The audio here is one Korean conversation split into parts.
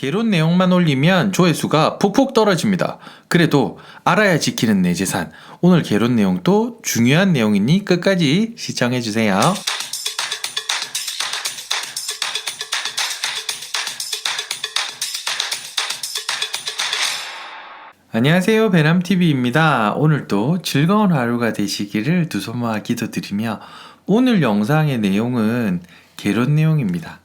개론 내용만 올리면 조회수가 푹푹 떨어집니다. 그래도 알아야 지키는 내 재산. 오늘 개론 내용도 중요한 내용이니 끝까지 시청해주세요. 안녕하세요, 배남TV입니다. 오늘도 즐거운 하루가 되시기를 두 손 모아 기도드리며 오늘 영상의 내용은 개론 내용입니다.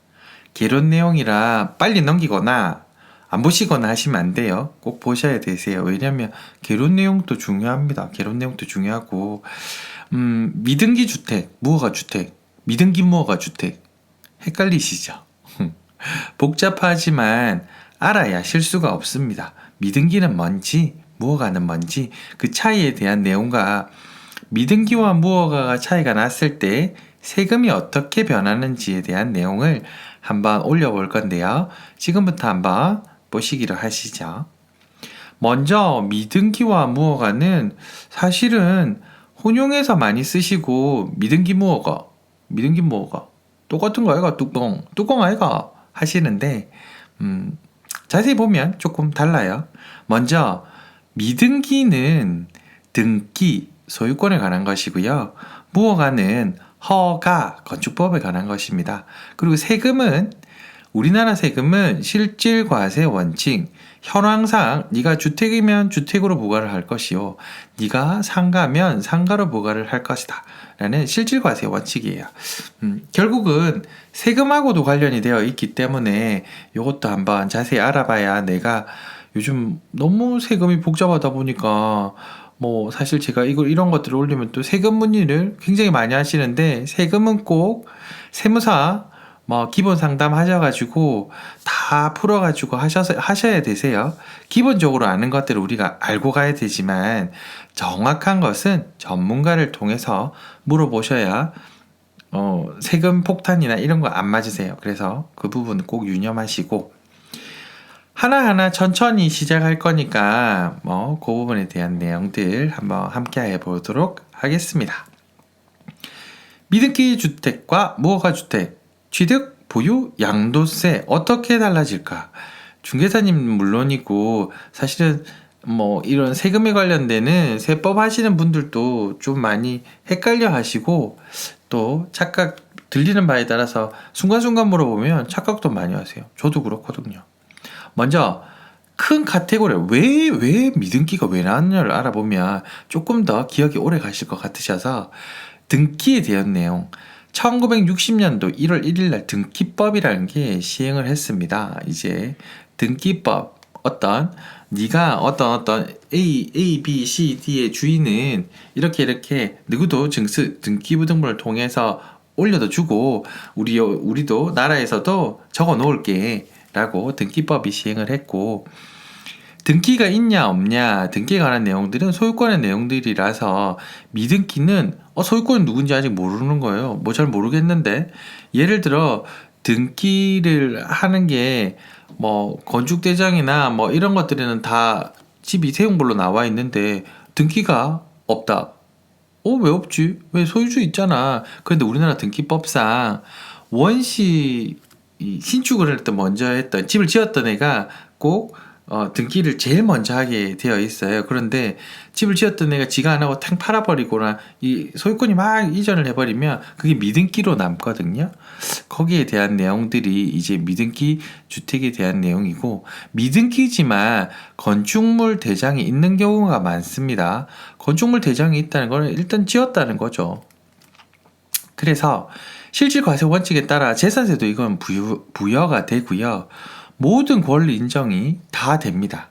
개론 내용이라 빨리 넘기거나 안 보시거나 하시면 안 돼요. 꼭 보셔야 되세요. 왜냐면 개론 내용도 중요합니다. 개론 내용도 중요하고 미등기 주택, 무허가 주택, 미등기 무허가 주택 헷갈리시죠? 복잡하지만 알아야 실수가 없습니다. 미등기는 뭔지, 무허가는 뭔지 그 차이에 대한 내용과 미등기와 무허가가 차이가 났을 때 세금이 어떻게 변하는지에 대한 내용을 한번 올려볼 건데요. 지금부터 한번 보시기로 하시죠. 먼저 미등기와 무허가는 사실은 혼용해서 많이 쓰시고 미등기 무허가 똑같은 거 아이가 뚜껑 아이가 하시는데 자세히 보면 조금 달라요. 먼저 미등기는 등기, 소유권에 관한 것이고요. 무허가는 허가, 건축법에 관한 것입니다. 그리고 세금은 우리나라 세금은 실질과세 원칙, 현황상 네가 주택이면 주택으로 부과를 할 것이요, 네가 상가면 상가로 부과를 할 것이다 라는 실질과세 원칙이에요. 결국은 세금하고도 관련이 되어 있기 때문에 이것도 한번 자세히 알아봐야, 내가 요즘 너무 세금이 복잡하다 보니까 사실 제가 이런 것들을 올리면 또 세금 문의를 굉장히 많이 하시는데, 세금은 꼭 세무사 기본 상담 하셔가지고 다 풀어가지고 하셔야 되세요. 기본적으로 아는 것들을 우리가 알고 가야 되지만 정확한 것은 전문가를 통해서 물어보셔야 세금 폭탄이나 이런 거 안 맞으세요. 그래서 그 부분 꼭 유념하시고, 하나하나 천천히 시작할 거니까 그 부분에 대한 내용들 한번 함께 해보도록 하겠습니다. 미등기 주택과 무허가 주택, 취득, 보유, 양도세 어떻게 달라질까? 중개사님 물론이고 사실은 이런 세금에 관련되는 세법 하시는 분들도 좀 많이 헷갈려 하시고, 또 착각 들리는 바에 따라서 순간순간 물어보면 착각도 많이 하세요. 저도 그렇거든요. 먼저 큰 카테고리, 왜 미등기가 왜 나왔냐를 알아보면 조금 더 기억이 오래 가실 것 같으셔서, 등기에 대한 내용, 1960년도 1월 1일 날 등기법이라는 게 시행을 했습니다. 이제 등기법, 네가 어떤 A, B, C, D의 주인은 이렇게 누구도 등기부등본을 통해서 올려도 주고 우리도 나라에서도 적어 놓을게 라고 등기법이 시행을 했고, 등기가 있냐 없냐 등기에 관한 내용들은 소유권의 내용들이라서 미등기는 소유권이 누군지 아직 모르는 거예요. 잘 모르겠는데, 예를 들어 등기를 하는 게 건축대장이나 이런 것들에는 다 집이 세용별로 나와 있는데 등기가 없다. 왜 없지? 왜 소유주 있잖아. 그런데 우리나라 등기법상 원시 신축을 할 때 먼저 했던, 집을 지었던 애가 꼭 등기를 제일 먼저 하게 되어 있어요. 그런데 집을 지었던 애가 지가 안 하고 탕 팔아버리거나 이 소유권이 막 이전을 해버리면 그게 미등기로 남거든요. 거기에 대한 내용들이 이제 미등기 주택에 대한 내용이고, 미등기지만 건축물 대장이 있는 경우가 많습니다. 건축물 대장이 있다는 건 일단 지었다는 거죠. 그래서 실질과세 원칙에 따라 재산세도 이건 부여가 되고요. 모든 권리 인정이 다 됩니다.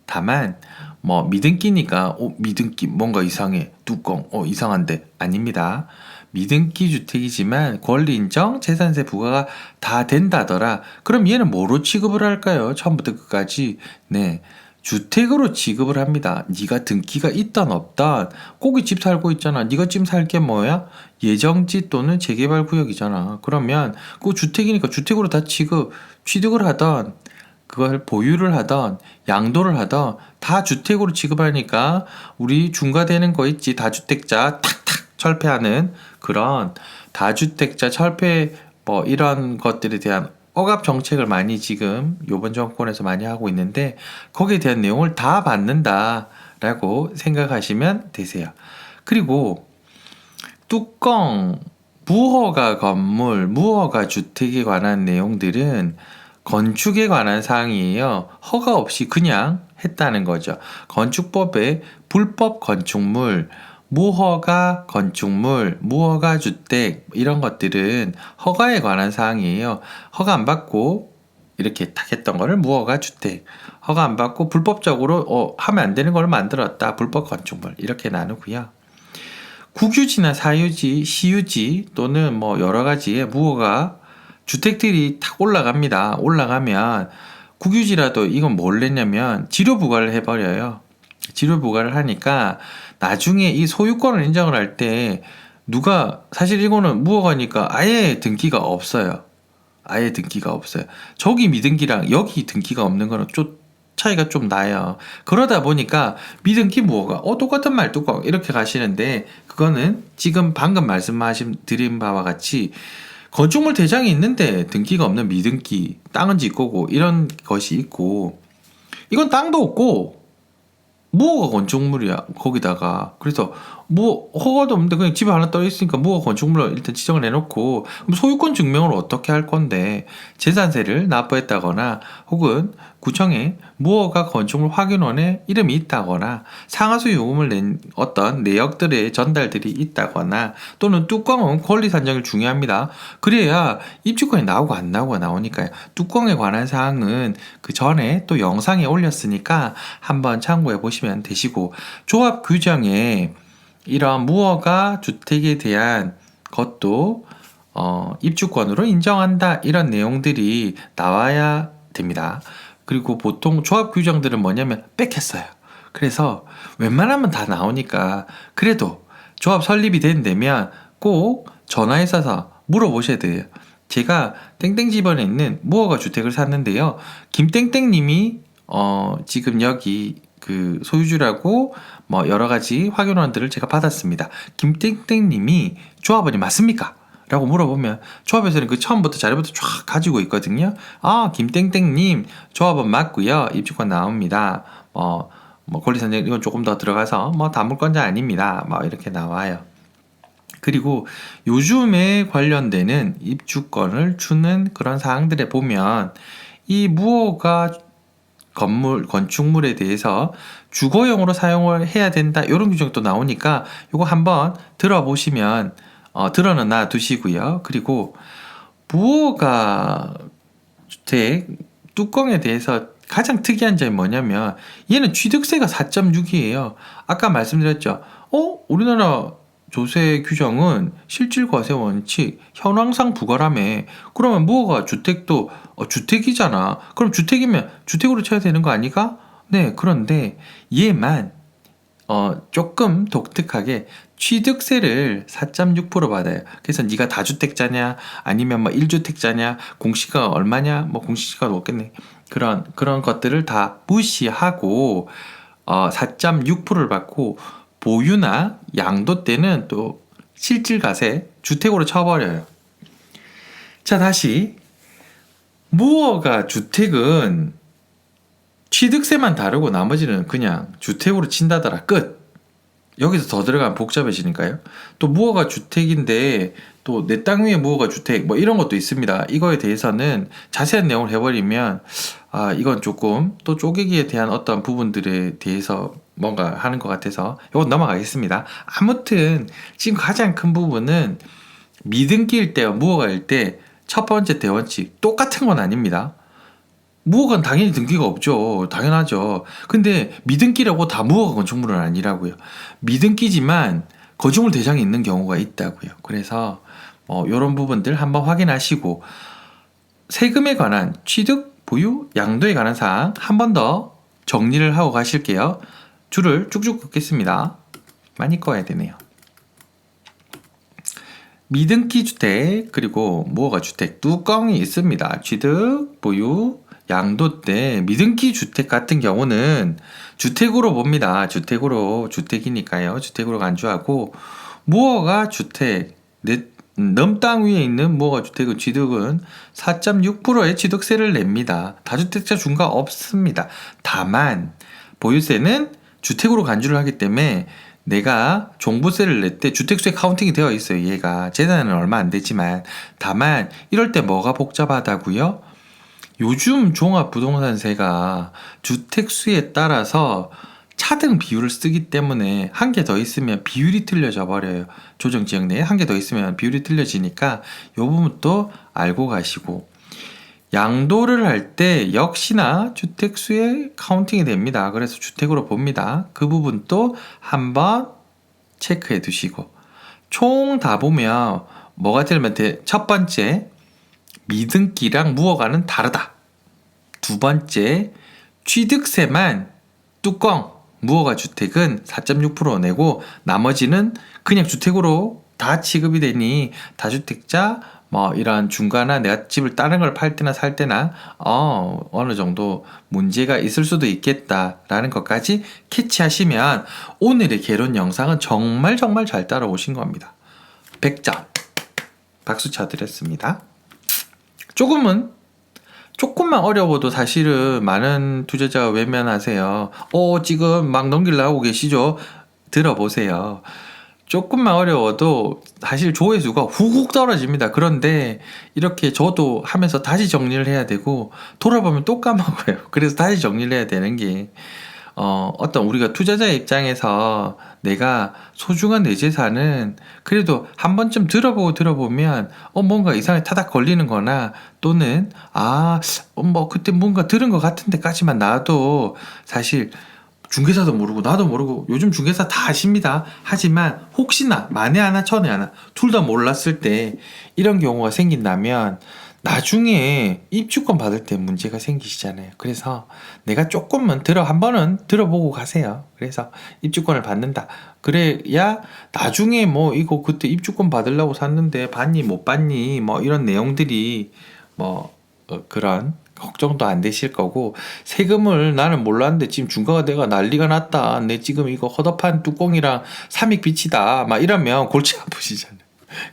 다만 미등기니까 미등기 뭔가 이상해, 뚜껑 이상한데, 아닙니다. 미등기 주택이지만 권리 인정, 재산세 부과가 다 된다더라. 그럼 얘는 뭐로 취급을 할까요? 처음부터 끝까지 주택으로 취급을 합니다. 네가 등기가 있던 없던, 거기 집 살고 있잖아. 네가 지금 살 게 뭐야? 예정지 또는 재개발 구역이잖아. 그러면 그 주택이니까 주택으로 다 취득을 하던, 그걸 보유를 하던, 양도를 하던 다 주택으로 취급하니까 우리 중과되는 거 있지, 다주택자 탁탁 철폐하는 그런 다주택자 철폐 이런 것들에 대한 억압 정책을 많이 지금 요번 정권에서 많이 하고 있는데 거기에 대한 내용을 다 받는다라고 생각하시면 되세요. 그리고 뚜껑, 무허가 건물, 무허가 주택에 관한 내용들은 건축에 관한 사항이에요. 허가 없이 그냥 했다는 거죠. 건축법에 불법 건축물, 무허가 건축물, 무허가 주택 이런 것들은 허가에 관한 사항이에요. 허가 안 받고 이렇게 탁 했던 거를 무허가 주택, 허가 안 받고 불법적으로 하면 안 되는 걸 만들었다. 불법 건축물 이렇게 나누고요. 국유지나 사유지, 시유지 또는 뭐 여러 가지의 무허가 주택들이 탁 올라갑니다. 올라가면 국유지라도 이건 뭘 했냐면 지료 부과를 해버려요. 지료 부과를 하니까 나중에 이 소유권을 인정을 할 때 누가 사실 이거는 무허가니까 아예 등기가 없어요. 아예 등기가 없어요. 저기 미등기랑 여기 등기가 없는 거는 좀 차이가 좀 나요. 그러다 보니까 미등기 무허가 똑같은 말 뚜껑 이렇게 가시는데 그거는 지금 방금 말씀하신 드린 바와 같이 건축물 대장이 있는데 등기가 없는 미등기 땅은 지 거고 이런 것이 있고 이건 땅도 없고 무허가 건축물이야 거기다가 그래서 뭐 허가도 없는데 그냥 집에 하나 떠 있으니까 무허가 건축물로 일단 지정을 해놓고 그럼 소유권 증명을 어떻게 할 건데 재산세를 납부했다거나 혹은 구청에 무허가 건축물 확인원에 이름이 있다거나 상하수 요금을 낸 어떤 내역들의 전달들이 있다거나 또는 뚜껑은 권리 산정이 중요합니다. 그래야 입주권이 나오고 안 나오고 나오니까요. 뚜껑에 관한 사항은 그 전에 또 영상에 올렸으니까 한번 참고해 보시면 되시고 조합 규정에 이런 무허가 주택에 대한 것도 입주권으로 인정한다 이런 내용들이 나와야 됩니다. 그리고 보통 조합 규정들은 뭐냐면 뺏겼어요. 그래서 웬만하면 다 나오니까 그래도 조합 설립이 된다면 꼭 전화해서 물어보셔야 돼요. 제가 땡땡 집안에 있는 무허가 주택을 샀는데요. 김땡땡님이 지금 여기 그 소유주라고 뭐 여러 가지 확인원들을 제가 받았습니다. 김땡땡님이 조합원이 맞습니까? 라고 물어보면 조합에서는 그 처음부터 자료부터 쫙 가지고 있거든요. 김땡땡님 조합원 맞고요. 입주권 나옵니다. 뭐 권리선정 이건 조금 더 들어가서 뭐 다물권자 아닙니다. 뭐 이렇게 나와요. 그리고 요즘에 관련되는 입주권을 주는 그런 사항들에 보면 이 무허가 건축물에 대해서 주거용으로 사용을 해야 된다 이런 규정도 나오니까 이거 한번 들어보시면 들어는 놔 두시고요. 그리고 무허가 주택 뚜껑에 대해서 가장 특이한 점이 뭐냐면 얘는 취득세가 4.6이에요. 아까 말씀드렸죠. 우리나라 조세 규정은 실질 과세 원칙 현황상 부과라며. 그러면 무허가 주택도 주택이잖아. 그럼 주택이면 주택으로 쳐야 되는 거 아니가? 네, 그런데 얘만 조금 독특하게 취득세를 4.6% 받아요. 그래서 네가 다주택자냐 아니면 뭐 1주택자냐 공시가 얼마냐 뭐 공시가 높겠네. 그런 것들을 다 무시하고 4.6%를 받고 보유나 양도 때는 또 실질과세 주택으로 쳐버려요. 자, 다시 무허가 주택은 취득세만 다르고 나머지는 그냥 주택으로 친다더라 끝. 여기서 더 들어가면 복잡해지니까요. 또 무허가 주택인데 또 내 땅 위에 무허가 주택 뭐 이런 것도 있습니다. 이거에 대해서는 자세한 내용을 해버리면 이건 조금 또 쪼개기에 대한 어떤 부분들에 대해서 뭔가 하는 것 같아서 이건 넘어가겠습니다. 아무튼 지금 가장 큰 부분은 미등기일 때와 무허가일 때 첫 번째 대원칙 똑같은 건 아닙니다. 무허가는 당연히 등기가 없죠. 당연하죠. 근데 미등기라고 다 무허가 건축물은 아니라고요. 미등기지만 건축물 대장이 있는 경우가 있다고요. 그래서 이런 부분들 한번 확인하시고 세금에 관한 취득, 보유, 양도에 관한 사항 한 번 더 정리를 하고 가실게요. 줄을 쭉쭉 긋겠습니다. 많이 꺼야 되네요. 미등기 주택 그리고 무허가 주택 뚜껑이 있습니다. 취득, 보유, 양도 때 미등기 주택 같은 경우는 주택으로 봅니다. 주택이니까요. 주택으로 간주하고 무허가 주택 넘 땅 위에 있는 무허가주택은 취득은 4.6%의 취득세를 냅니다. 다주택자 중과 없습니다. 다만 보유세는 주택으로 간주를 하기 때문에 내가 종부세를 낼 때 주택수에 카운팅이 되어 있어요. 얘가 재산은 얼마 안 되지만, 다만 이럴 때 뭐가 복잡하다고요? 요즘 종합부동산세가 주택수에 따라서 차등 비율을 쓰기 때문에 한 개 더 있으면 비율이 틀려져 버려요. 조정지역 내에 한 개 더 있으면 비율이 틀려지니까 요 부분도 알고 가시고, 양도를 할 때 역시나 주택수에 카운팅이 됩니다. 그래서 주택으로 봅니다. 그 부분도 한번 체크해 두시고, 총 다 보면 뭐가 들면 첫 번째, 미등기랑 무허가는 다르다. 두 번째, 취득세만 뚜껑 무허가 주택은 4.6% 내고 나머지는 그냥 주택으로 다 취급이 되니 다주택자 뭐 이런 중과나 내가 집을 다른 걸 팔 때나 살 때나 어느 정도 문제가 있을 수도 있겠다라는 것까지 캐치하시면 오늘의 개론 영상은 정말 잘 따라오신 겁니다. 100점 박수 쳐드렸습니다. 조금만 어려워도 사실은 많은 투자자가 외면하세요. 지금 막 넘기려고 하고 계시죠? 들어보세요. 조금만 어려워도 사실 조회수가 후훅 떨어집니다. 그런데 이렇게 저도 하면서 다시 정리를 해야 되고 돌아보면 또 까먹어요. 그래서 다시 정리를 해야 되는 게 어떤 우리가 투자자의 입장에서 내가 소중한 내 재산은 그래도 한 번쯤 들어보면 뭔가 이상하게 타닥 걸리는 거나 또는 그때 뭔가 들은 것 같은데까지만 나도 사실 중개사도 모르고 나도 모르고 요즘 중개사 다 아십니다. 하지만 혹시나 만에 하나 천에 하나 둘 다 몰랐을 때 이런 경우가 생긴다면 나중에 입주권 받을 때 문제가 생기시잖아요. 그래서 내가 조금만 한 번은 들어보고 가세요. 그래서 입주권을 받는다. 그래야 나중에 이거 그때 입주권 받으려고 샀는데 받니 못 받니 이런 내용들이 그런 걱정도 안 되실 거고, 세금을 나는 몰랐는데 지금 중과가 내가 난리가 났다. 내 지금 이거 허접한 뚜껑이랑 삼익 빚이다. 이러면 골치 아프시잖아요.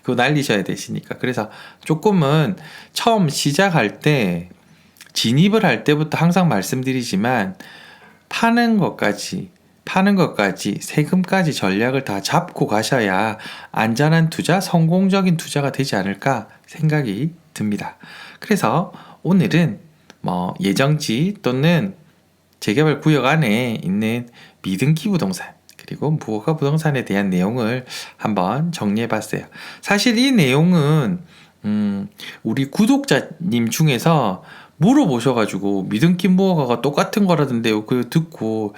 그거 날리셔야 되시니까. 그래서 조금은 처음 시작할 때 진입을 할 때부터 항상 말씀드리지만 파는 것까지 세금까지 전략을 다 잡고 가셔야 안전한 투자, 성공적인 투자가 되지 않을까 생각이 듭니다. 그래서 오늘은 예정지 또는 재개발 구역 안에 있는 미등기 부동산 그리고 무허가 부동산에 대한 내용을 한번 정리해 봤어요. 사실 이 내용은 우리 구독자님 중에서 물어보셔가지고 미등기 무허가가 똑같은 거라던데요. 그거 듣고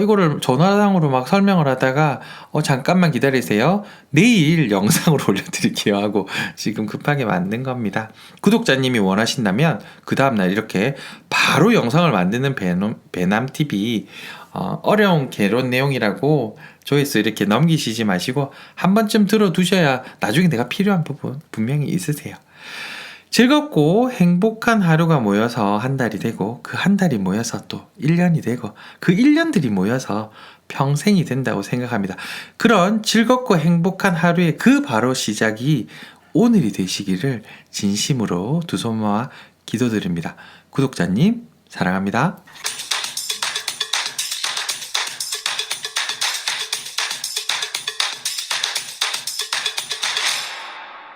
이거를 전화상으로 막 설명을 하다가 잠깐만 기다리세요. 내일 영상으로 올려드릴게요 하고 지금 급하게 만든 겁니다. 구독자님이 원하신다면 그 다음날 이렇게 바로 영상을 만드는 배남TV 어려운 개론 내용이라고 조회수 이렇게 넘기시지 마시고 한 번쯤 들어두셔야 나중에 내가 필요한 부분 분명히 있으세요. 즐겁고 행복한 하루가 모여서 한 달이 되고 그 한 달이 모여서 또 1년이 되고 그 1년들이 모여서 평생이 된다고 생각합니다. 그런 즐겁고 행복한 하루의 그 바로 시작이 오늘이 되시기를 진심으로 두 손 모아 기도드립니다. 구독자님 사랑합니다.